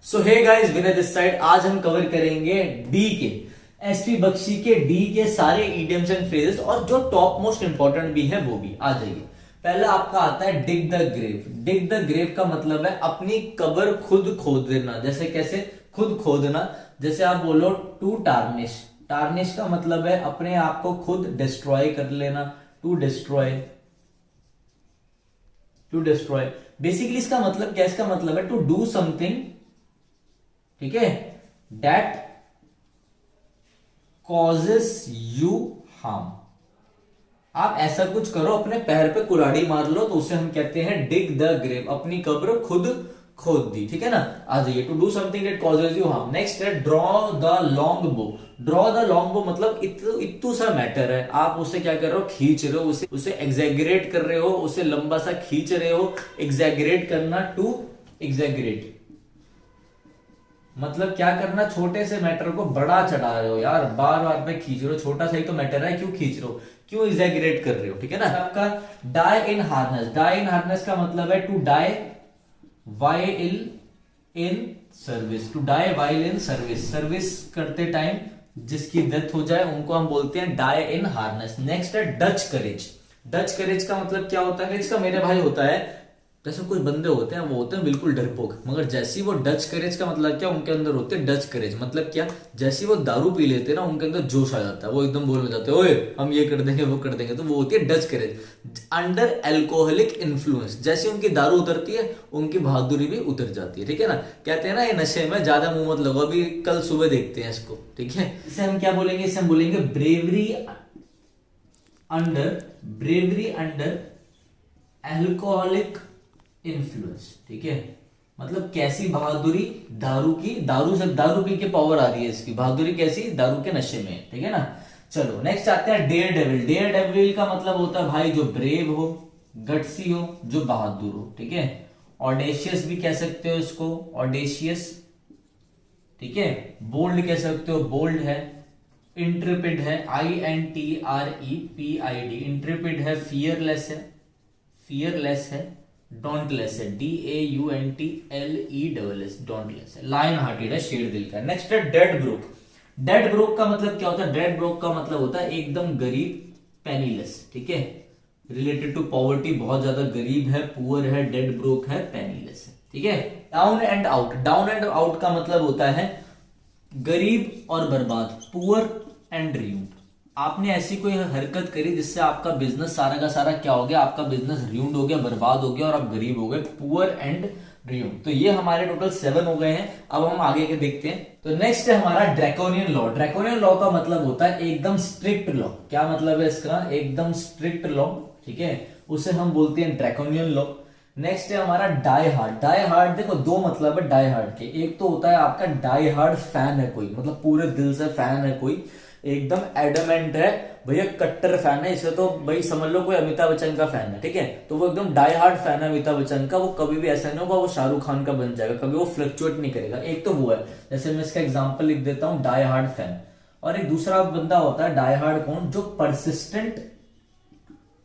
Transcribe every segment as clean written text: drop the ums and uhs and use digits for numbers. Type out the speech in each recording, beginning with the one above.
So hey guys, Vinay this side. आज हम cover करेंगे डी के एसपी बख्शी के डी के सारे इडियम्स एंड फ्रेजेस, और जो टॉप मोस्ट इंपॉर्टेंट भी है वो भी। आ जाइए। पहला आपका आता है dig the grave. Dig the grave का मतलब है अपनी कब्र खुद खोद देना। जैसे कैसे खुद खोदना? जैसे आप बोलो टू टार्निश। टार्निश का मतलब है अपने आप को खुद डिस्ट्रॉय कर लेना। To destroy, to destroy. Basically इसका मतलब क्या? इसका मतलब है टू डू समथिंग, ठीक है, दैट कॉजेस यू हार्म। आप ऐसा कुछ करो, अपने पैर पे कुल्हाड़ी मार लो, तो उसे हम कहते हैं डिग द ग्रेव। अपनी कब्र खुद खोद दी, ठीक है ना। आ जाइए। To do something that causes you harm. Next है draw the long bow. Draw the long bow मतलब इतू सा मैटर है, आप उसे क्या कर रहे हो? खींच रहे हो, उसे एग्जैगरेट कर रहे हो, उसे लंबा सा खींच रहे हो। एग्जैगरेट करना, टू एग्जैगरेट मतलब क्या करना? छोटे से मैटर को बड़ा चढ़ा रहे हो यार, बार बार पे खींच रहे हो। छोटा सा ही तो मैटर है, क्यों खींच रहे हो, क्यों एग्जैगरेट कर रहे हो, ठीक है ना। आपका die in harness. Die in harness का मतलब है to die while in service. To die while in service. Service करते टाइम जिसकी डेथ हो जाए उनको हम बोलते हैं डाई इन हार्नेस। नेक्स्ट है डच करेज। डच करेज का मतलब क्या होता है? इसका मेरे भाई होता है, जैसे कुछ बंदे होते हैं, वो होते हैं बिल्कुल डरपोक, मगर जैसी वो डच करेज का मतलब क्या? उनके अंदर होते हैं डच करेज। मतलब क्या? जैसी वो दारू पी लेते हैं ना, उनके अंदर जोश आ जाता है, वो एकदम बोलने जाते हैं, ओए हम ये कर देंगे वो कर देंगे। तो वो होती है डच करेज। अंडर एल्कोहलिक इन्फ्लुएंस, जैसे उनकी दारू उतरती है, उनकी बहादुरी भी उतर जाती है, ठीक है ना। कहते हैं ना, ये नशे में ज्यादा मुंह मत लगो, अभी कल सुबह देखते हैं इसको, ठीक है। इसे हम क्या बोलेंगे? इसे हम बोलेंगे ब्रेवरी अंडर एल्कोहलिक इन्फ्लुएंस, ठीक है। मतलब कैसी बहादुरी? दारू पी के पावर आ रही है इसकी। बहादुरी कैसी? दारू के नशे में, ठीक है ना। चलो नेक्स्ट आते हैं डेयर डेविल। डेयर डेविल का मतलब होता है भाई जो ब्रेव हो, गट्सी हो, जो बहादुर हो, ठीक है। ऑडेशियस भी कह सकते हो इसको, ऑडेशियस, ठीक है। बोल्ड कह सकते हो, बोल्ड है। इंट्रेपिड है, INTREPID, इंट्रेपिड है। फियरलेस है, फियरलेस है। डोंटलेस है, DAUNTLESS, डोंटलेस है। लायन हार्टेड है, शेर दिल का। नेक्स्ट है डेड ब्रोक। डेड ब्रोक का मतलब क्या होता है? डेड ब्रोक का मतलब होता है एकदम गरीब, पेनीलेस, ठीक है। रिलेटेड टू पॉवर्टी, बहुत ज्यादा गरीब है, पुअर है, डेड ब्रोक है, पेनीलेस है, ठीक है। Down and out. Down and out का मतलब होता है गरीब और बर्बाद, पुअर एंड र्यून्ड। आपने ऐसी कोई हरकत करी जिससे आपका बिजनेस सारा का सारा क्या हो गया? आपका बिजनेस र्यून्ड हो गया, बर्बाद हो गया, और आप गरीब हो गए, पुअर एंड र्यून्ड। तो ये हमारे टोटल 7 हो गए हैं। अब हम आगे के देखते हैं। तो नेक्स्ट है हमारा ड्रैकोनियन लॉ। ड्रैकोनियन लॉ का मतलब होता है एकदम स्ट्रिक्ट लॉ। क्या मतलब है इसका? एकदम स्ट्रिक्ट लॉ, ठीक है। उसे हम बोलते हैं ड्रैकोनियन लॉ। नेक्स्ट है हमारा डाई हार्ड। डाई हार्ड, देखो दो मतलब है डाई हार्ड के। एक तो होता है आपका डाई हार्ड फैन है कोई, मतलब पूरे दिल से फैन है कोई, एकदम एडमेंट है भैया, कट्टर फैन है। इसे तो भाई समझ लो कोई अमिताभ बच्चन का फैन है, ठीक है। तो वो एकदम डाई हार्ड फैन है अमिताभ बच्चन का। वो कभी भी ऐसा नहीं होगा वो शाहरुख खान का बन जाएगा, कभी वो फ्लक्चुएट नहीं करेगा। एक तो वो है, जैसे मैं इसका एग्जांपल लिख देता हूं, डाई हार्ड फैन। और एक दूसरा बंदा होता है डाई हार्ड कौन? जो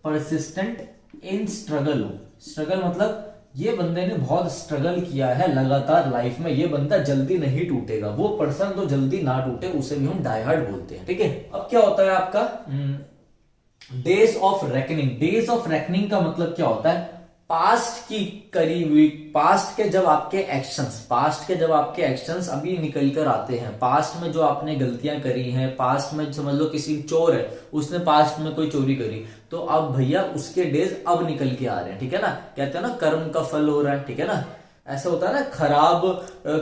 परसिस्टेंट इन स्ट्रगल हो। स्ट्रगल मतलब ये बंदे ने बहुत स्ट्रगल किया है लगातार लाइफ में, ये बंदा जल्दी नहीं टूटेगा। वो पर्सन तो जल्दी ना टूटे, उसे भी हम डाई हार्ड बोलते हैं, ठीक है। अब क्या होता है आपका days of reckoning. Days of reckoning का मतलब क्या होता है? पास्ट की करी हुई, पास्ट के जब आपके एक्शंस अभी निकल कर आते हैं, पास्ट में जो आपने गलतियां करी हैं, पास्ट में समझ लो किसी चोर है, उसने पास्ट में कोई चोरी करी, तो अब भैया उसके डेज अब निकल के आ रहे हैं, ठीक है ना। कहते हैं ना कर्म का फल हो रहा है, ठीक है ना। ऐसा होता है ना, खराब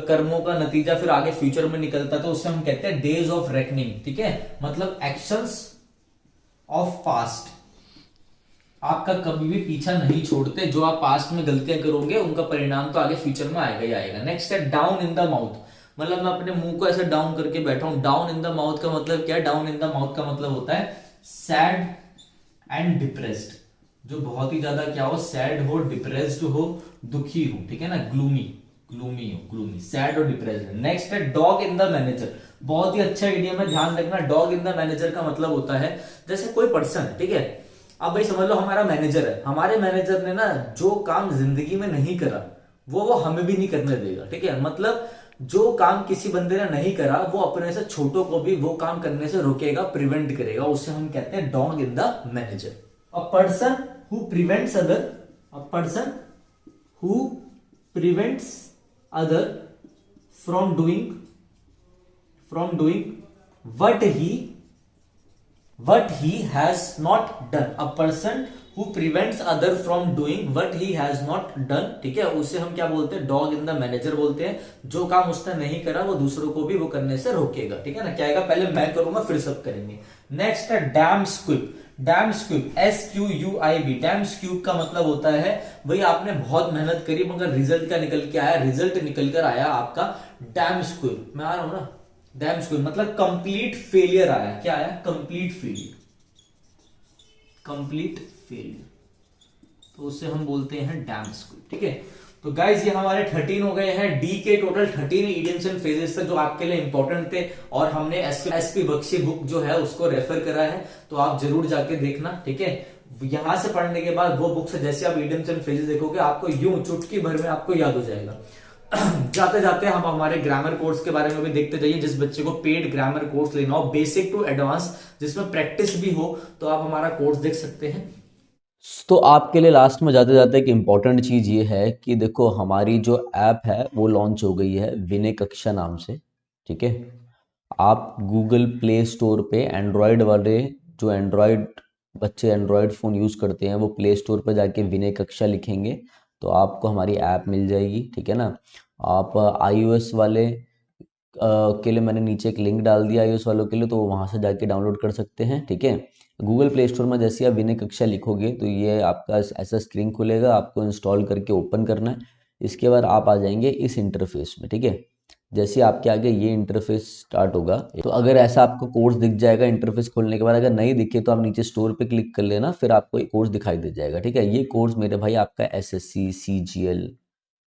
कर्मों का नतीजा फिर आगे फ्यूचर में निकलता है, तो उससे हम कहते हैं डेज ऑफ रेकनिंग, ठीक है। मतलब एक्शंस ऑफ पास्ट आपका कभी भी पीछा नहीं छोड़ते। जो आप पास्ट में गलतियां करोगे उनका परिणाम तो आगे फ्यूचर में आएगा ही आएगा। नेक्स्ट है डाउन इन द माउथ। मतलब मैं अपने मुंह को ऐसे डाउन करके बैठा हूं। डाउन इन द माउथ का मतलब क्या है? डाउन इन द माउथ का मतलब होता है सैड एंड डिप्रेस्ड। जो बहुत ही ज्यादा क्या हो? सैड हो, डिप्रेस्ड हो, दुखी हो, ठीक है ना। ग्लूमी, सैड और डिप्रेस्ड। नेक्स्ट है डॉग इन द मैनेजर। बहुत ही अच्छा इडियम है, ध्यान रखना। डॉग इन द मैनेजर का मतलब होता है जैसे कोई पर्सन है, ठीक है। अब भाई समझ लो हमारा मैनेजर है, हमारे मैनेजर ने ना जो काम जिंदगी में नहीं करा वो हमें भी नहीं करने देगा, ठीक है। मतलब जो काम किसी बंदे ने नहीं करा वो अपने से छोटों को भी वो काम करने से रोकेगा, प्रिवेंट करेगा, उसे हम कहते हैं dog in the manager. A person who prevents other, a person who prevents other from doing, from doing what he has not done, a person who prevents other from doing what he has not done, ठीक है, उसे हम क्या बोलते हैं, dog in the manager बोलते हैं। जो काम उसने नहीं करा वो दूसरों को भी वो करने से रोकेगा, ठीक है ना। क्या आएगा, पहले मैं करूंगा फिर सब करेंगे। नेक्स्ट है dam squib. Dam squib, SQUIB, dam squib का मतलब होता है भाई आपने बहुत मेहनत करी मगर रिजल्ट का निकल के आया, रिजल्ट निकल कर आया आपका डैम स्क्विब। मैं आ रहा हूं ना, डैम स्क्विब मतलब कंप्लीट फेलियर आया। क्या आया, कंप्लीट फेलियर, कंप्लीट फेलियर, तो उसे हम बोलते हैं डैम स्क्विब, ठीक है। तो गाइज ये हमारे 13 हो गए हैं, डी के टोटल 13 इडियम्स एंड फ्रेजेस थे जो आपके लिए इंपॉर्टेंट थे, और हमने एसपी बख्शी बुक जो है उसको रेफर करा है, तो आप जरूर जाके देखना, ठीक है। यहां से पढ़ने के बाद वो बुक से जैसे आप इडियम्स एंड फ्रेजेस देखोगे आपको यूं चुटकी भर में आपको याद हो जाएगा। जाते जाते हम हमारे ग्रामर कोर्स के बारे में भी देखते जाइए। जिस बच्चे को पेड ग्रामर कोर्स लेना हो, बेसिक टू एडवांस, जिसमें प्रैक्टिस भी हो, तो आप हमारा कोर्स देख सकते हैं। तो आपके लिए लास्ट में जाते जाते एक इम्पॉर्टेंट चीज़ ये है कि देखो हमारी जो ऐप है वो लॉन्च हो गई है विनय कक्षा नाम से, ठीक है। आप गूगल प्ले स्टोर पे एंड्रॉयड वाले, जो एंड्रॉयड बच्चे एंड्रॉयड फ़ोन यूज़ करते हैं वो प्ले स्टोर पर जाके विनय कक्षा लिखेंगे तो आपको हमारी ऐप मिल जाएगी, ठीक है ना। आप iOS वाले के लिए मैंने नीचे एक लिंक डाल दिया iOS वालों के लिए, तो वहाँ से जाके डाउनलोड कर सकते हैं, ठीक है। गूगल प्ले स्टोर में जैसे आप विनय कक्षा लिखोगे तो ये आपका ऐसा स्क्रीन खुलेगा, आपको इंस्टॉल करके ओपन करना है। इसके बाद आप आ जाएंगे इस इंटरफेस में, ठीक है। जैसे आपके आगे ये इंटरफेस स्टार्ट होगा, तो अगर ऐसा आपको कोर्स दिख जाएगा इंटरफेस खोलने के बाद, अगर नहीं दिखे तो आप नीचे स्टोर पे क्लिक कर लेना, फिर आपको एक कोर्स दिखाई दे जाएगा, ठीक है। ये कोर्स मेरे भाई आपका SSC,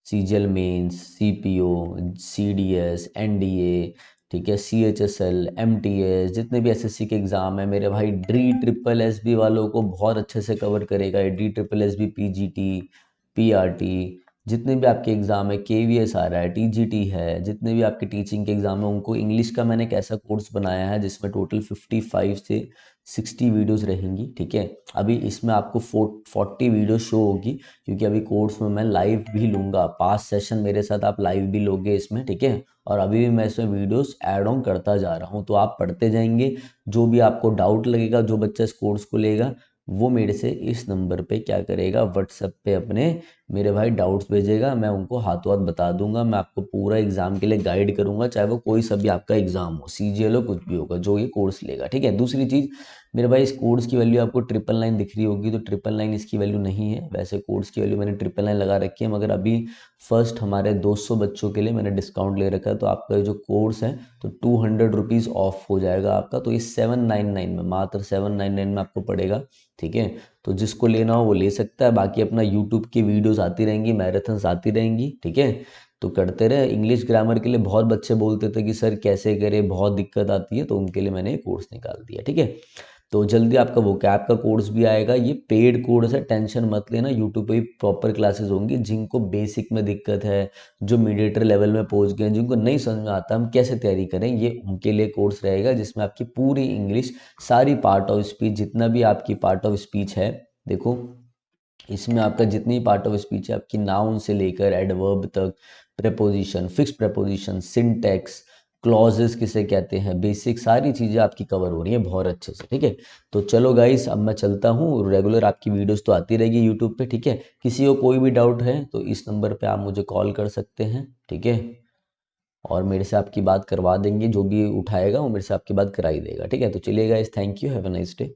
CGL mains, CPO, CDS, NDA, ठीक है, CHSL, MTS, जितने भी SSC के एग्ज़ाम है मेरे भाई, DSSB वालों को बहुत अच्छे से कवर करेगा। DSSB, PGT, PRT, जितने भी आपके एग्ज़ाम है, KVS आ रहा है, TGT है, जितने भी आपके टीचिंग के एग्ज़ाम है उनको इंग्लिश का मैंने एक ऐसा कोर्स बनाया है जिसमें टोटल 55 से 60 वीडियोस रहेंगी, ठीक है। अभी इसमें आपको 40 वीडियो शो होगी क्योंकि अभी कोर्स में मैं लाइव भी लूँगा, 5 सेशन मेरे साथ आप लाइव भी लोगे इसमें, ठीक है। और अभी भी मैं इसमें वीडियोस ऐड ऑन करता जा रहा हूँ, तो आप पढ़ते जाएंगे। जो भी आपको डाउट लगेगा, जो बच्चा इस कोर्स को लेगा वो मेरे से इस नंबर पे क्या करेगा, व्हाट्सएप पे अपने मेरे भाई डाउट्स भेजेगा, मैं उनको हाथों हाथ बता दूंगा। मैं आपको पूरा एग्जाम के लिए गाइड करूंगा, चाहे वो कोई सा भी आपका एग्जाम हो, CGL हो, कुछ भी होगा, जो ये कोर्स लेगा, ठीक है। दूसरी चीज़ मेरे भाई, इस कोर्स की वैल्यू आपको 999 दिख रही होगी, तो 999 इसकी वैल्यू नहीं है। वैसे कोर्स की वैल्यू मैंने 999 लगा रखी है, मगर अभी फर्स्ट हमारे 200 बच्चों के लिए मैंने डिस्काउंट ले रखा है, तो आपका जो कोर्स है तो 200 रुपीज़ ऑफ हो जाएगा आपका, तो ये 799 में, मात्र 799 में आपको पड़ेगा, ठीक है। तो जिसको लेना हो वो ले सकता है। बाकी अपना यूट्यूब की वीडियोस आती रहेंगी, मैराथन्स आती रहेंगी, ठीक है। तो करते रहे। इंग्लिश ग्रामर के लिए बहुत बच्चे बोलते थे कि सर कैसे करें, बहुत दिक्कत आती है, तो उनके लिए मैंने कोर्स निकाल दिया, ठीक है। तो जल्दी आपका वोकैब का कोर्स भी आएगा। ये पेड कोर्स है, टेंशन मत लेना, यूट्यूब पे भी प्रॉपर क्लासेस होंगी। जिनको बेसिक में दिक्कत है, जो मीडिएटर लेवल में पहुंच गए, जिनको नहीं समझ में आता हम कैसे तैयारी करें, ये उनके लिए कोर्स रहेगा, जिसमें आपकी पूरी इंग्लिश, सारी पार्ट ऑफ स्पीच, जितना भी आपकी पार्ट ऑफ स्पीच है, देखो इसमें आपका जितनी पार्ट ऑफ स्पीच है, आपकी नाउन से लेकर एडवर्ब तक, preposition, fix preposition, syntax, clauses किसे कहते हैं, बेसिक सारी चीज़ें आपकी कवर हो रही हैं बहुत अच्छे से, ठीक है। तो चलो गाइस, अब मैं चलता हूँ। रेगुलर आपकी वीडियोस तो आती रहेगी यूट्यूब पे, ठीक है। किसी को कोई भी डाउट है तो इस नंबर पे आप मुझे कॉल कर सकते हैं, ठीक है। और मेरे से आपकी बात करवा देंगे, जो भी उठाएगा वो मेरे से आपकी बात करा ही देगा, ठीक है। तो चलिए guys, thank you, have a nice day.